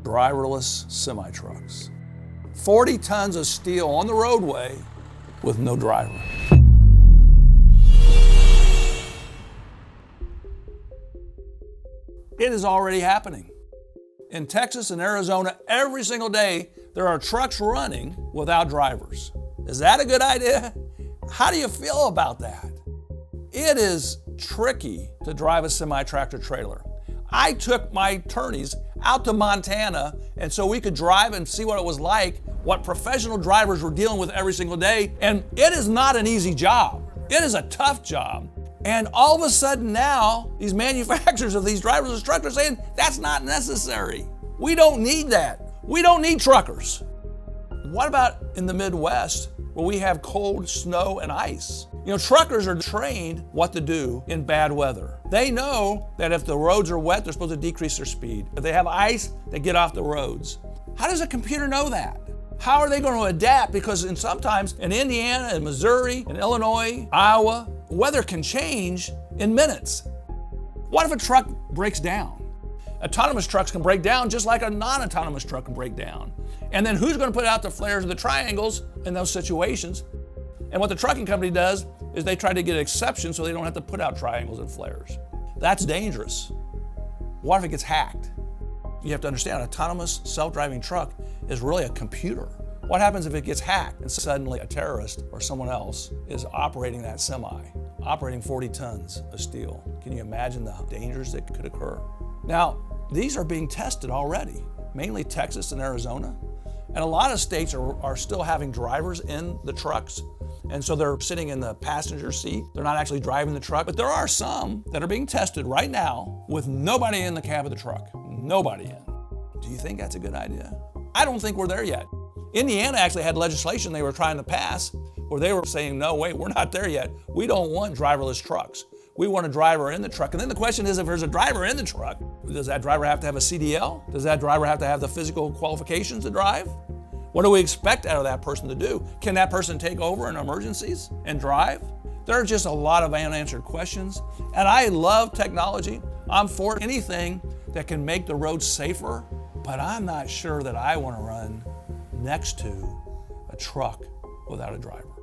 driverless semi-trucks. 40 tons of steel on the roadway with no driver. It is already happening. In Texas and Arizona, every single day, there are trucks running without drivers. Is that a good idea? How do you feel about that? It is tricky to drive a semi-tractor trailer. I took my attorneys out to Montana, and so we could drive and see what it was like, what professional drivers were dealing with every single day. And it is not an easy job. It is a tough job. And all of a sudden now, these manufacturers of these driverless trucks are saying, that's not necessary. We don't need that. We don't need truckers. What about in the Midwest, where we have cold snow and ice? You know, truckers are trained what to do in bad weather. They know that if the roads are wet, they're supposed to decrease their speed. If they have ice, they get off the roads. How does a computer know that? How are they going to adapt? Because sometimes in Indiana and Missouri and Illinois, Iowa, weather can change in minutes. What if a truck breaks down? Autonomous trucks can break down just like a non-autonomous truck can break down. And then who's going to put out the flares or the triangles in those situations? And what the trucking company does is they try to get exceptions so they don't have to put out triangles and flares. That's dangerous. What if it gets hacked? You have to understand, an autonomous self-driving truck is really a computer. What happens if it gets hacked and suddenly a terrorist or someone else is operating that semi, operating 40 tons of steel? Can you imagine the dangers that could occur? Now, these are being tested already, mainly Texas and Arizona. And a lot of states are still having drivers in the trucks. And so they're sitting in the passenger seat. They're not actually driving the truck. But there are some that are being tested right now with nobody in the cab of the truck. Nobody in. Do you think that's a good idea? I don't think we're there yet. Indiana actually had legislation they were trying to pass where they were saying, no, wait, we're not there yet. We don't want driverless trucks. We want a driver in the truck. And then the question is, if there's a driver in the truck, does that driver have to have a CDL? Does that driver have to have the physical qualifications to drive? What do we expect out of that person to do? Can that person take over in emergencies and drive? There are just a lot of unanswered questions. And I love technology. I'm for anything that can make the roads safer, but I'm not sure that I want to run next to a truck without a driver.